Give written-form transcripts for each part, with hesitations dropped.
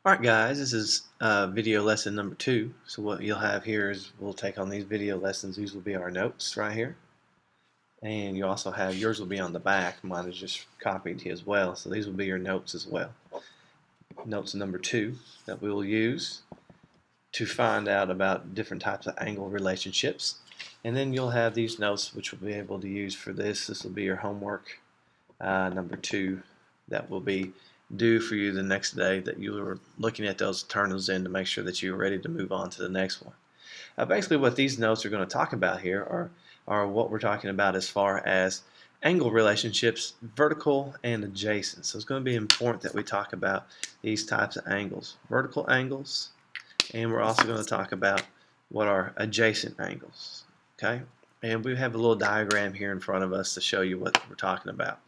Alright guys, this is video lesson number 2. So what you'll have here is we'll take on these video lessons. These will be our notes right here. And you also have, yours will be on the back. Mine is just copied here as well. So these will be your notes as well. Notes number 2 that we will use to find out about different types of angle relationships. And then you'll have these notes which we'll be able to use for this. This will be your homework number 2 that will be due for you the next day, that you are looking at those, turn those in to make sure that you're ready to move on to the next one. Basically what these notes are going to talk about here are what we're talking about as far as angle relationships, vertical and adjacent. So it's going to be important that we talk about these types of angles, vertical angles, and we're also going to talk about what are adjacent angles. Okay, and we have a little diagram here in front of us to show you what we're talking about.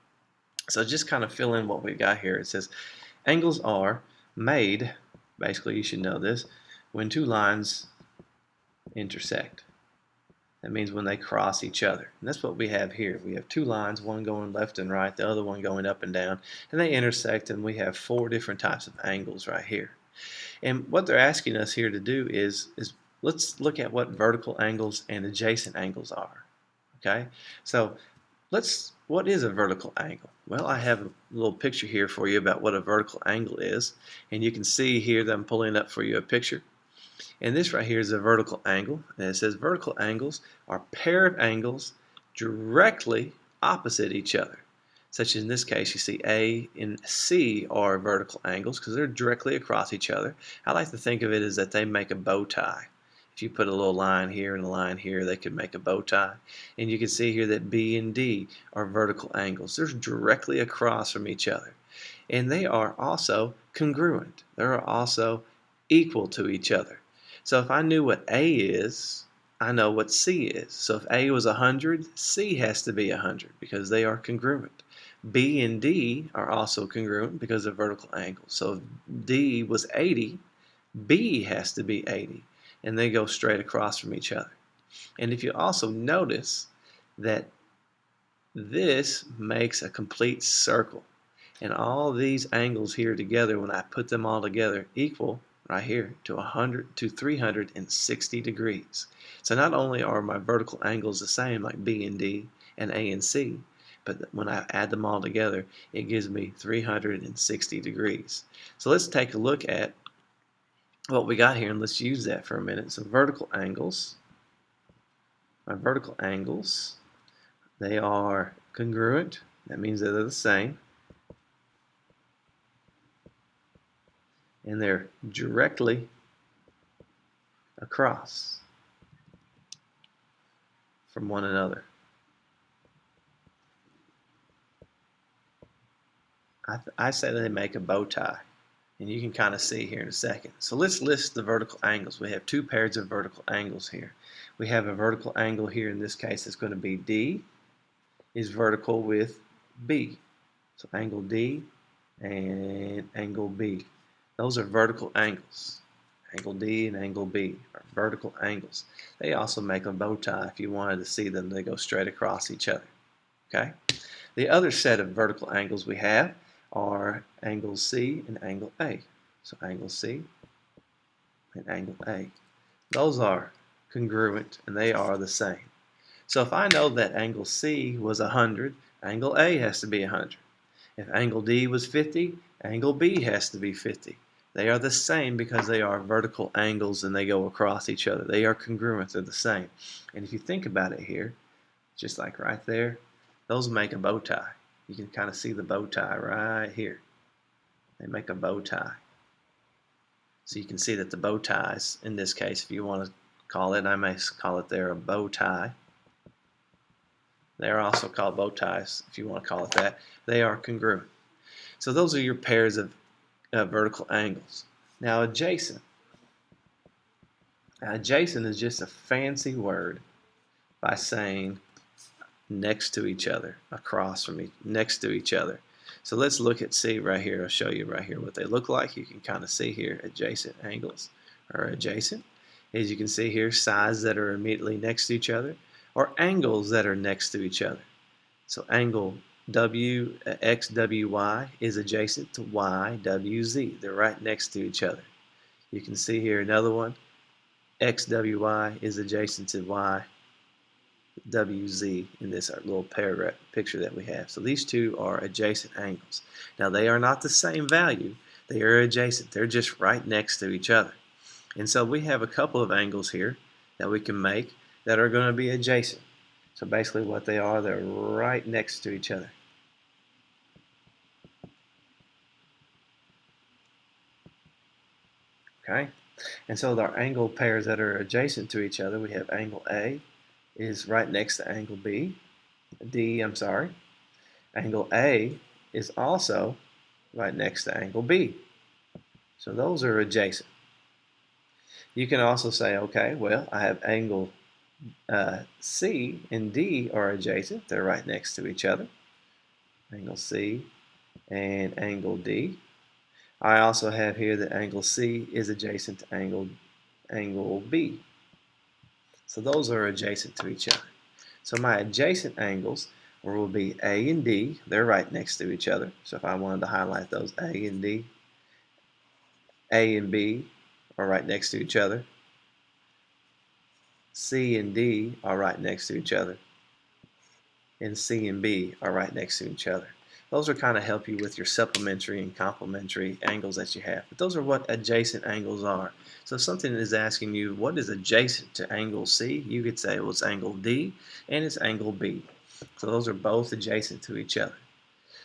So just kind of fill in what we've got here. It says angles are made, basically you should know this, when two lines intersect. That means when they cross each other. And that's what we have here. We have two lines, one going left and right, the other one going up and down, and they intersect, and we have 4 different types of angles right here. And what they're asking us here to do is let's look at what vertical angles and adjacent angles are. Okay? So what is a vertical angle? Well, I have a little picture here for you about what a vertical angle is, and you can see here that I'm pulling up for you a picture. And this right here is a vertical angle, and it says vertical angles are a pair of angles directly opposite each other. Such as in this case, you see A and C are vertical angles because they're directly across each other. I like to think of it as that they make a bow tie. If you put a little line here and a line here, they could make a bow tie. And you can see here that B and D are vertical angles. They're directly across from each other. And they are also congruent. They're also equal to each other. So if I knew what A is, I know what C is. So if A was 100, C has to be 100 because they are congruent. B and D are also congruent because of vertical angles. So if D was 80, B has to be 80. And they go straight across from each other. And if you also notice that this makes a complete circle, and all these angles here together, when I put them all together, equal right here to 360 degrees. So not only are my vertical angles the same, like B and D and A and C, but when I add them all together, it gives me 360 degrees. So let's take a look at what we got here, and let's use that for a minute. So vertical angles, my vertical angles, they are congruent. That means that they're the same. And they're directly across from one another. I say that they make a bow tie, and you can kind of see here in a second. So let's list the vertical angles. We have 2 pairs of vertical angles here. We have a vertical angle here, in this case it's going to be D is vertical with B. So angle D and angle B. Those are vertical angles. Angle D and angle B are vertical angles. They also make a bow tie. If you wanted to see them, they go straight across each other. Okay? The other set of vertical angles we have are angle C and angle A. So angle C and angle A. Those are congruent, and they are the same. So if I know that angle C was 100, angle A has to be 100. If angle D was 50, angle B has to be 50. They are the same because they are vertical angles and they go across each other. They are congruent, they're the same. And if you think about it here, just like right there, those make a bow tie. You can kind of see the bow tie right here. They make a bow tie. So you can see that the bow ties, in this case, if you want to call it, I may call it there a bow tie. They are also called bow ties, if you want to call it that. They are congruent. So those are your pairs of vertical angles. Now adjacent. Adjacent is just a fancy word by saying next to each other, across from next to each other. So let's look at C right here. I'll show you right here what they look like. You can kind of see here adjacent angles are adjacent. As you can see here, sides that are immediately next to each other, or angles that are next to each other. So angle XWY is adjacent to YWZ. They're right next to each other. You can see here another one. XWY is adjacent to YWZ in this little paragraph picture that we have. So these two are adjacent angles. Now they are not the same value. They are adjacent. They're just right next to each other. And so we have a couple of angles here that we can make that are going to be adjacent. So basically what they are, they're right next to each other. Okay? And so our angle pairs that are adjacent to each other, we have angle A is right next to angle D. Angle A is also right next to angle B. So those are adjacent. You can also say, okay, well, I have angle C and D are adjacent. They're right next to each other. Angle C and angle D. I also have here that angle C is adjacent to angle B. So those are adjacent to each other. So my adjacent angles will be A and D. They're right next to each other. So if I wanted to highlight those, A and D, A and B are right next to each other. C and D are right next to each other. And C and B are right next to each other. Those are kind of help you with your supplementary and complementary angles that you have. But those are what adjacent angles are. So if something is asking you what is adjacent to angle C, you could say, well, it's angle D and it's angle B. So those are both adjacent to each other.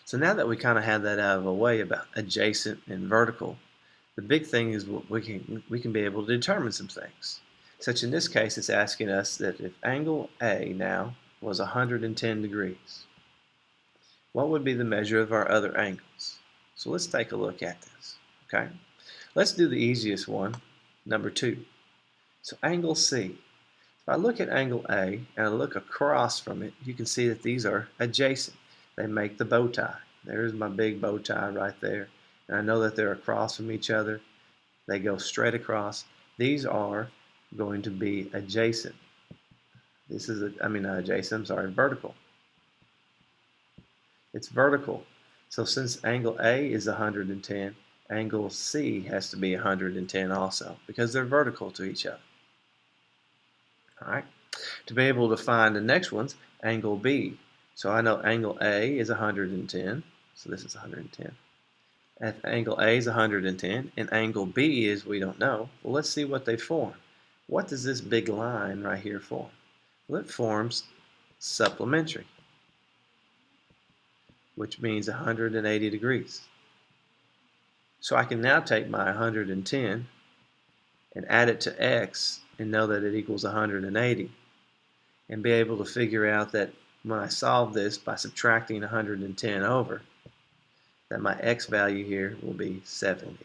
So now that we kind of have that out of the way about adjacent and vertical, the big thing is we can be able to determine some things. Such in this case, it's asking us that if angle A now was 110 degrees, what would be the measure of our other angles? So let's take a look at this. Okay, let's do the easiest one, number 2. So angle C. If I look at angle A and I look across from it, you can see that these are adjacent. They make the bow tie. There's my big bow tie right there. And I know that they're across from each other. They go straight across. These are going to be adjacent. This is, not adjacent, I'm sorry, vertical. It's vertical. So since angle A is 110, angle C has to be 110 also, because they're vertical to each other. All right. To be able to find the next one's angle B. So I know angle A is 110, so this is 110. If angle A is 110 and angle B is, we don't know, well, let's see what they form. What does this big line right here form? Well, it forms supplementary, which means 180 degrees. So I can now take my 110 and add it to x and know that it equals 180 and be able to figure out that when I solve this by subtracting 110 over, that my x value here will be 70.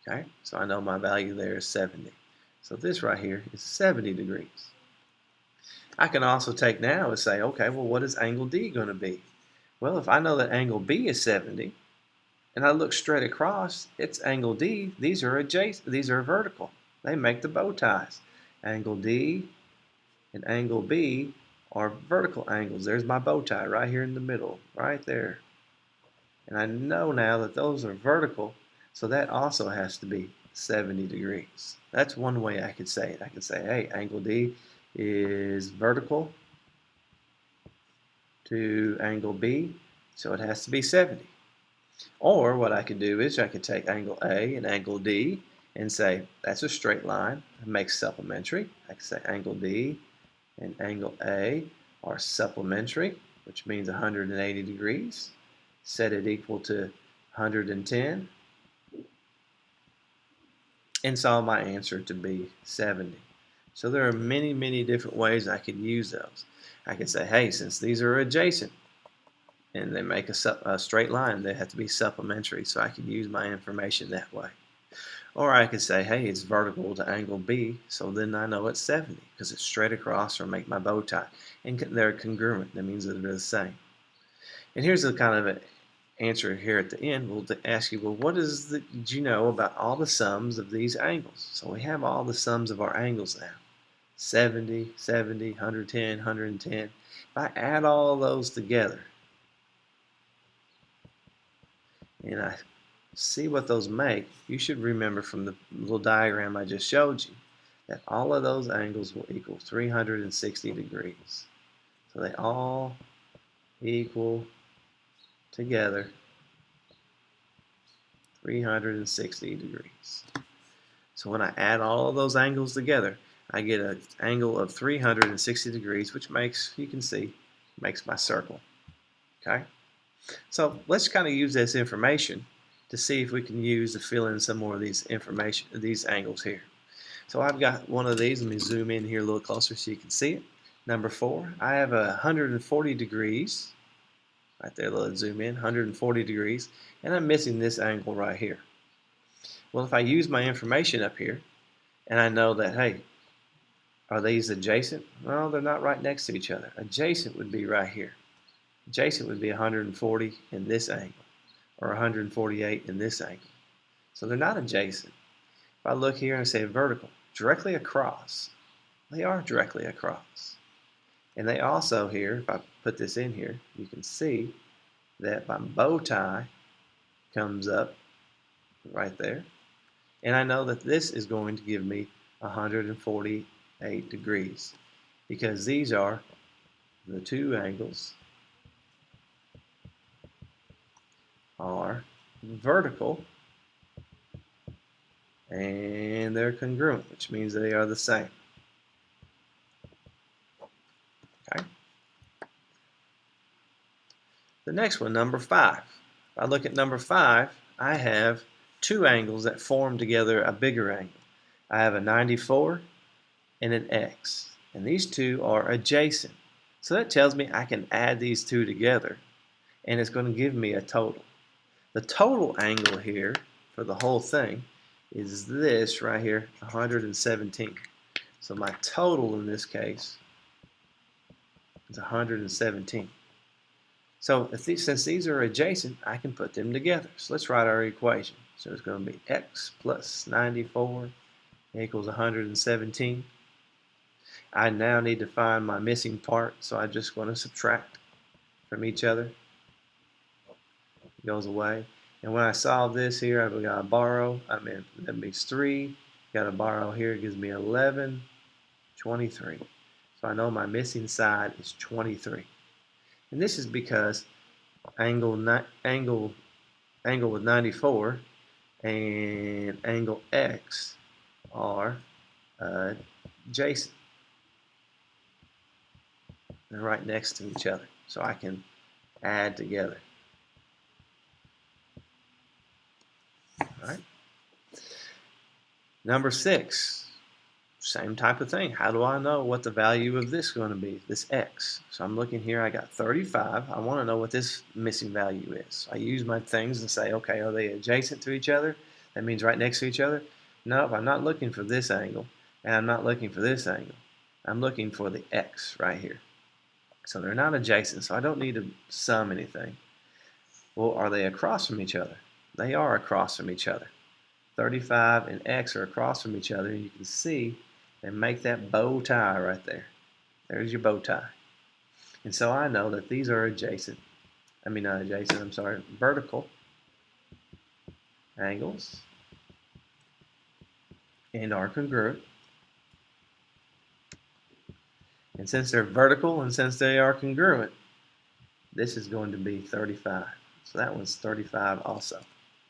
Okay, so I know my value there is 70. So this right here is 70 degrees. I can also take now and say, okay, well, what is angle D going to be? Well, if I know that angle B is 70, and I look straight across, it's angle D. These are adjacent. These are vertical. They make the bow ties. Angle D and angle B are vertical angles. There's my bow tie right here in the middle, right there. And I know now that those are vertical, so that also has to be 70 degrees. That's one way I could say it. I could say, hey, angle D is vertical to angle B, so it has to be 70. Or what I could do is I could take angle A and angle D and say that's a straight line. It makes supplementary. I could say angle D and angle A are supplementary, which means 180 degrees. Set it equal to 110 and solve my answer to be 70. So there are many, many different ways I could use those. I could say, hey, since these are adjacent and they make a straight line, they have to be supplementary, so I could use my information that way. Or I could say, hey, it's vertical to angle B, so then I know it's 70 because it's straight across or make my bow tie. And they're congruent. That means that they're the same. And here's the kind of answer here at the end. We'll ask you, well, what did you know about all the sums of these angles? So we have all the sums of our angles now. 70, 70, 110, 110. If I add all those together and I see what those make, you should remember from the little diagram I just showed you that all of those angles will equal 360 degrees. So they all equal together 360 degrees. So when I add all of those angles together, I get an angle of 360 degrees, which makes, you can see, makes my circle. Okay? So let's kind of use this information to see if we can use to fill in some more of these information, these angles here. So I've got one of these. Let me zoom in here a little closer so you can see it. Number 4, I have 140 degrees. Right there, let's zoom in, 140 degrees. And I'm missing this angle right here. Well, if I use my information up here, and I know that, hey, are these adjacent? Well, they're not right next to each other. Adjacent would be right here. Adjacent would be 140 in this angle, or 148 in this angle. So they're not adjacent. If I look here and say vertical, directly across, they are directly across. And they also here, if I put this in here, you can see that my bow tie comes up right there. And I know that this is going to give me 148 degrees because these are the two angles are vertical and they're congruent, which means they are the same. Okay. The next one, number 5. If I look at number 5, I have two angles that form together a bigger angle. I have a 94 and an X, and these two are adjacent. So that tells me I can add these two together, and it's going to give me a total. The total angle here for the whole thing is this right here, 117. So my total in this case is 117. So since these are adjacent, I can put them together. So let's write our equation. So it's going to be x plus 94 equals 117. I now need to find my missing part, so I'm just going to subtract from each other. It goes away. And when I solve this here, I've got to borrow. That means 3. Got to borrow here. It gives me 11, 23. So I know my missing side is 23. And this is because angle with 94 and angle X are adjacent. They're right next to each other. So I can add together. All right. Number 6, same type of thing. How do I know what the value of this is going to be, this X? So I'm looking here, I got 35. I want to know what this missing value is. I use my things and say, okay, are they adjacent to each other? That means right next to each other? Nope, I'm not looking for this angle, and I'm not looking for this angle. I'm looking for the X right here. So they're not adjacent, so I don't need to sum anything. Well, are they across from each other? They are across from each other. 35 and X are across from each other, and you can see they make that bow tie right there. There's your bow tie. And so I know that these are adjacent. Not adjacent, I'm sorry, vertical angles and are congruent. And since they're vertical and since they are congruent, this is going to be 35. So that one's 35 also,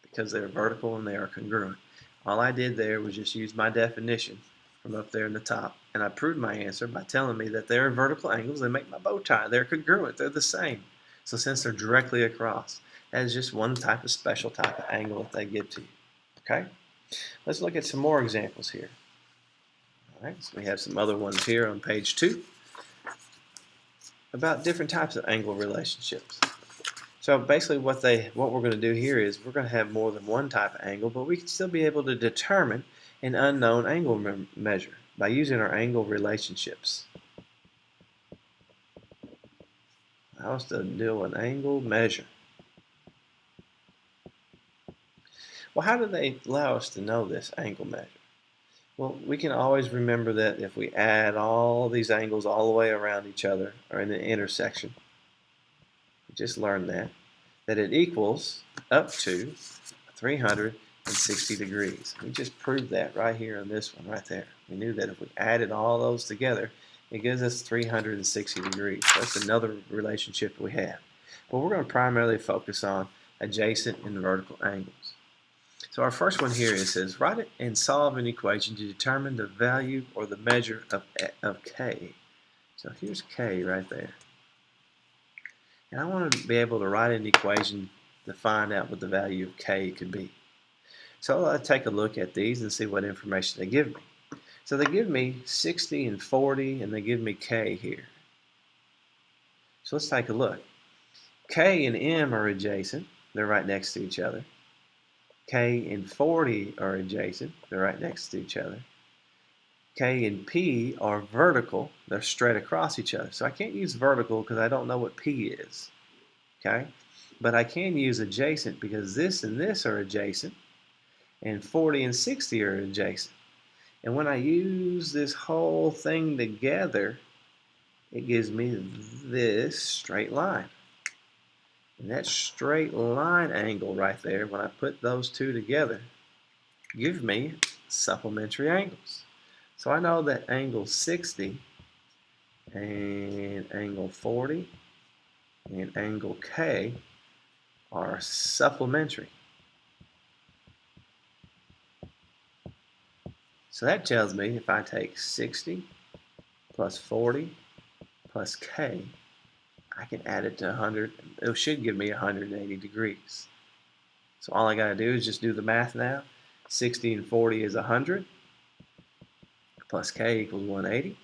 because they're vertical and they are congruent. All I did there was just use my definition from up there in the top, and I proved my answer by telling me that they're vertical angles. They make my bow tie. They're congruent. They're the same. So since they're directly across, that is just one type of special type of angle that they give to you. Okay? Let's look at some more examples here. All right, so we have some other ones here on page 2 about different types of angle relationships. So basically what we're going to do here is we're going to have more than one type of angle, but we can still be able to determine an unknown angle measure by using our angle relationships. Allow us to do an angle measure. Well, how do they allow us to know this angle measure? Well, we can always remember that if we add all these angles all the way around each other or in an intersection, we just learned that it equals up to 360 degrees. We just proved that right here on this one right there. We knew that if we added all those together, it gives us 360 degrees. That's another relationship we have. But we're going to primarily focus on adjacent and vertical angles. So our first one here, it says, write it and solve an equation to determine the value or the measure of K. So here's K right there. And I want to be able to write an equation to find out what the value of K could be. So I'll take a look at these and see what information they give me. So they give me 60 and 40, and they give me K here. So let's take a look. K and M are adjacent. They're right next to each other. K and 40 are adjacent. They're right next to each other. K and P are vertical. They're straight across each other. So I can't use vertical because I don't know what P is. Okay? But I can use adjacent because this and this are adjacent. And 40 and 60 are adjacent. And when I use this whole thing together, it gives me this straight line. And that straight line angle right there, when I put those two together, gives me supplementary angles. So I know that angle 60 and angle 40 and angle K are supplementary. So that tells me if I take 60 plus 40 plus K, I can add it to 100. It should give me 180 degrees. So all I got to do is just do the math now. 60 and 40 is 100 plus K equals 180.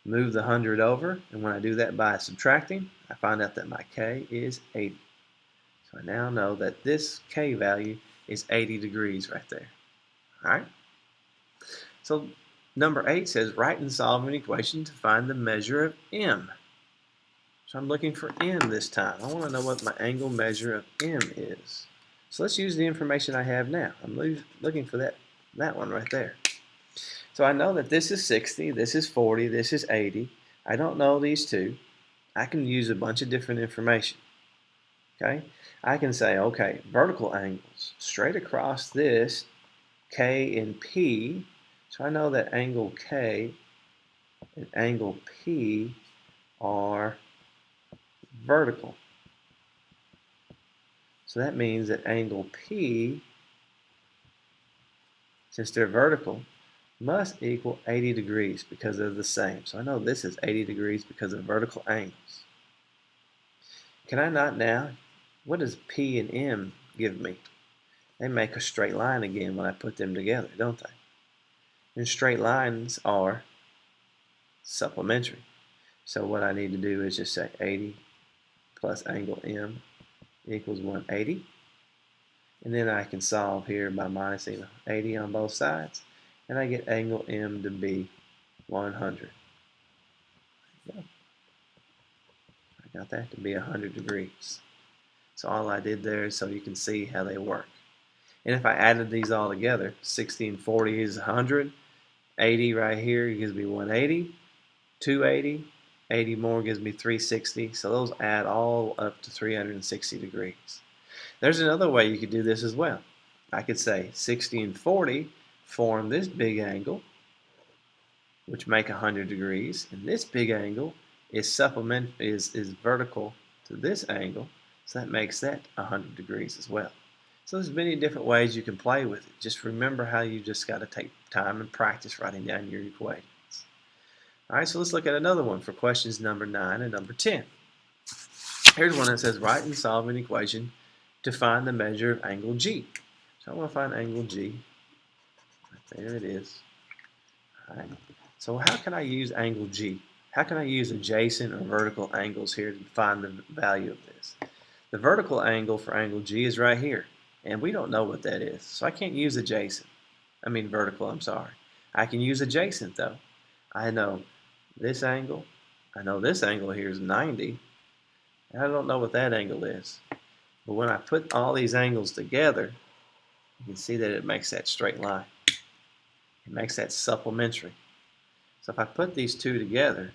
Move the 100 over, and when I do that by subtracting, I find out that my K is 80. So I now know that this K value is 80 degrees right there. All right? So number 8 says, write and solve an equation to find the measure of M. So I'm looking for M this time. I want to know what my angle measure of M is. So let's use the information I have now. I'm looking for that one right there. So I know that this is 60, this is 40, this is 80. I don't know these two. I can use a bunch of different information. Okay? I can say, okay, vertical angles. Straight across this, K and P. So I know that angle K and angle P are vertical. So that means that angle P, since they're vertical, must equal 80 degrees because they're the same. So I know this is 80 degrees because of vertical angles. Can I not now? What does P and M give me? They make a straight line again when I put them together, don't they? And straight lines are supplementary. So what I need to do is just say 80 plus angle M equals 180. And then I can solve here by minusing 80 on both sides. And I get angle M to be 100. I got that to be 100 degrees. So all I did there is so you can see how they work. And if I added these all together, 60 and 40 is 100. 80 right here gives me 180. 280. 80 more gives me 360. So those add all up to 360 degrees. There's another way you could do this as well. I could say 60 and 40 form this big angle, which make 100 degrees, and this big angle is vertical to this angle, so that makes that 100 degrees as well. So there's many different ways you can play with it. Just remember how you just got to take time and practice writing down your equations. All right, so let's look at another one for questions number 9 and number 10. Here's one that says, write and solve an equation to find the measure of angle G. So I want to find angle G. Right there it is. All right. So how can I use angle G? How can I use adjacent or vertical angles here to find the value of this? The vertical angle for angle G is right here, and we don't know what that is. So I can't use vertical, I'm sorry. I can use adjacent though. I know this angle. I know this angle here is 90. And I don't know what that angle is. But when I put all these angles together, you can see that it makes that straight line. It makes that supplementary. So if I put these two together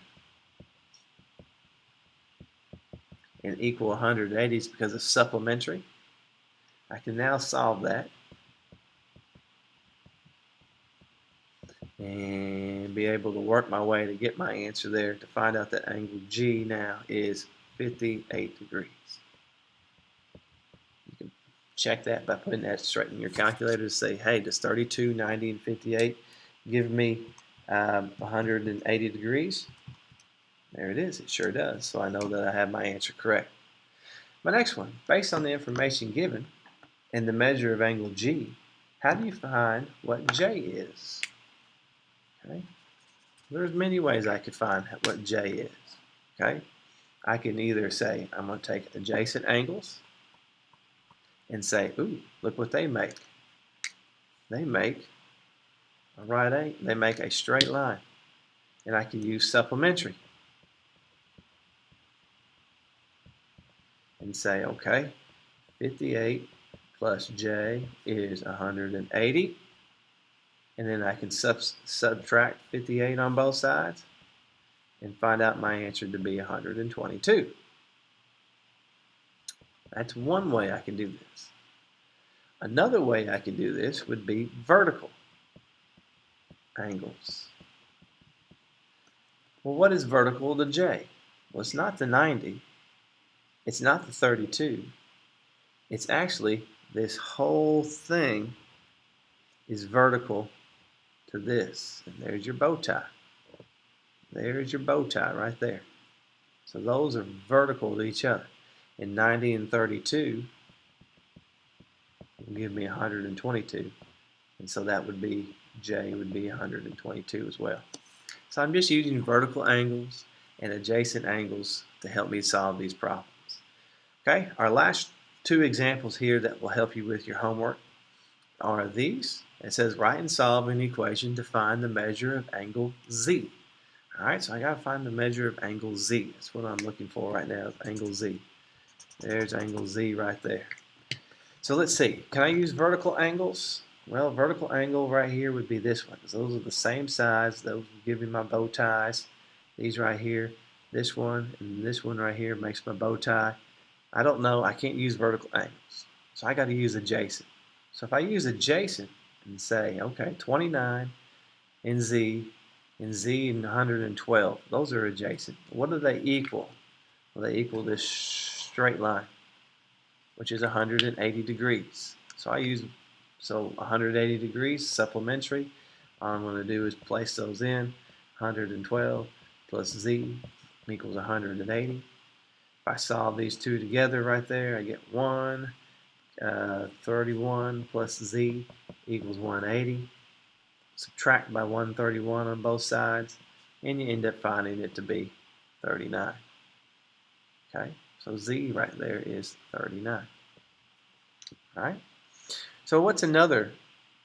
and equal 180 because it's supplementary, I can now solve that and be able to work my way to get my answer there to find out that angle G now is 58 degrees. You can check that by putting that straight in your calculator to say, hey, does 32, 90, and 58 give me 180 degrees? There it is. It sure does. So I know that I have my answer correct. My next one, based on the information given and the measure of angle G, how do you find what J is? Okay. There's many ways I could find what J is. Okay. I can either say I'm going to take adjacent angles and say, ooh, look what they make. They make a right angle. They make a straight line. And I can use supplementary and say, okay, 58 plus J is 180. And then I can subtract 58 on both sides and find out my answer to be 122. That's one way I can do this. Another way I can do this would be vertical angles. Well, what is vertical to J? Well, it's not the 90. It's not the 32. It's actually this whole thing is vertical to this. And there's your bow tie. There's your bow tie right there. So those are vertical to each other. And 90 and 32 will give me 122. And so that would be, J would be 122 as well. So I'm just using vertical angles and adjacent angles to help me solve these problems. Okay, our last two examples here that will help you with your homework are these. It says write and solve an equation to find the measure of angle Z. Alright, so I got to find the measure of angle Z. That's what I'm looking for right now, is angle Z. There's angle Z right there. So let's see, can I use vertical angles? Well, vertical angle right here would be this one, because those are the same size. Those will give me my bow ties. These right here, this one, and this one right here makes my bow tie. I don't know, I can't use vertical angles. So I got to use adjacent. So if I use adjacent and say, okay, 29 and Z and 112, those are adjacent. What do they equal? Well, they equal this straight line, which is 180 degrees. So 180 degrees, supplementary. All I'm going to do is place those in. 112 plus Z equals 180. If I solve these two together right there, I get 31 plus Z equals 180. Subtract by 131 on both sides, and you end up finding it to be 39. Okay, so Z right there is 39. All right. So what's another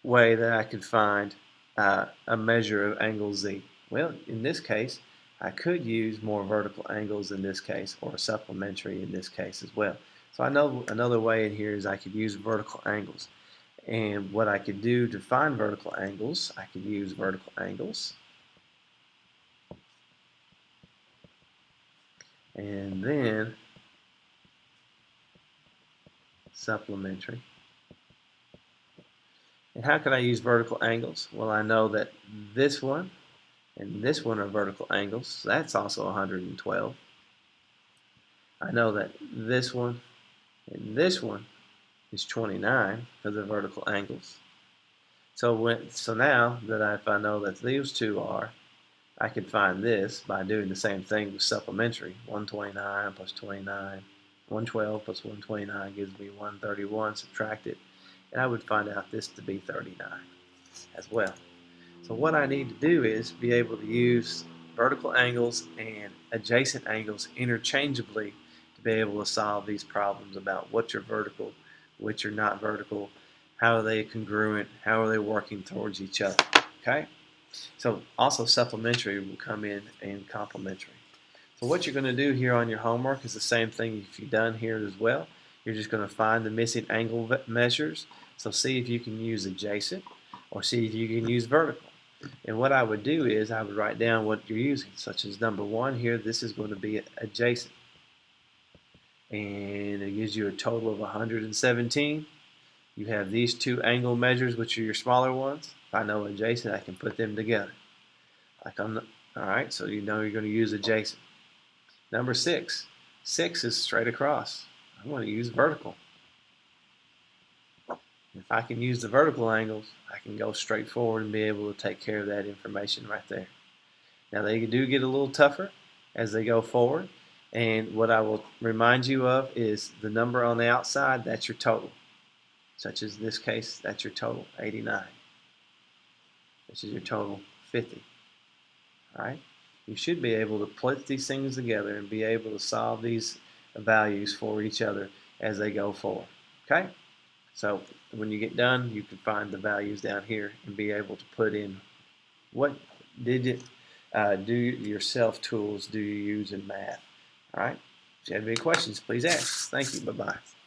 way that I could find a measure of angle Z? Well, in this case, I could use more vertical angles in this case, or supplementary in this case as well. So I know another way in here is I could use vertical angles. And what I could do to find vertical angles, I could use vertical angles. And then supplementary. And how can I use vertical angles? Well, I know that this one and this one are vertical angles. So that's also 112. I know that this one and this one is 29 because they're vertical angles. So now that if I know that these two are, I can find this by doing the same thing with supplementary. 129 plus 29, 112 plus 129 gives me 131. Subtract it, and I would find out this to be 39 as well. So what I need to do is be able to use vertical angles and adjacent angles interchangeably to be able to solve these problems about what are vertical, which are not vertical, how are they congruent, how are they working towards each other. Okay? So also supplementary will come in and complementary. So what you're going to do here on your homework is the same thing if you've done here as well. You're just going to find the missing angle measures. So see if you can use adjacent or see if you can use vertical. And what I would do is I would write down what you're using, such as number 1 here, this is going to be adjacent. And it gives you a total of 117. You have these two angle measures, which are your smaller ones. If I know adjacent, I can put them together. Like on the, all right, so you know you're going to use adjacent. Number 6. 6 is straight across. I'm going to use vertical. If I can use the vertical angles, I can go straight forward and be able to take care of that information right there. Now they do get a little tougher as they go forward, and what I will remind you of is the number on the outside, that's your total. Such as this case, that's your total, 89. This is your total, 50. All right? You should be able to put these things together and be able to solve these values for each other as they go forward. Okay? So when you get done, you can find the values down here and be able to put in what digit do yourself tools do you use in math. All right? If you have any questions, please ask. Thank you. Bye-bye.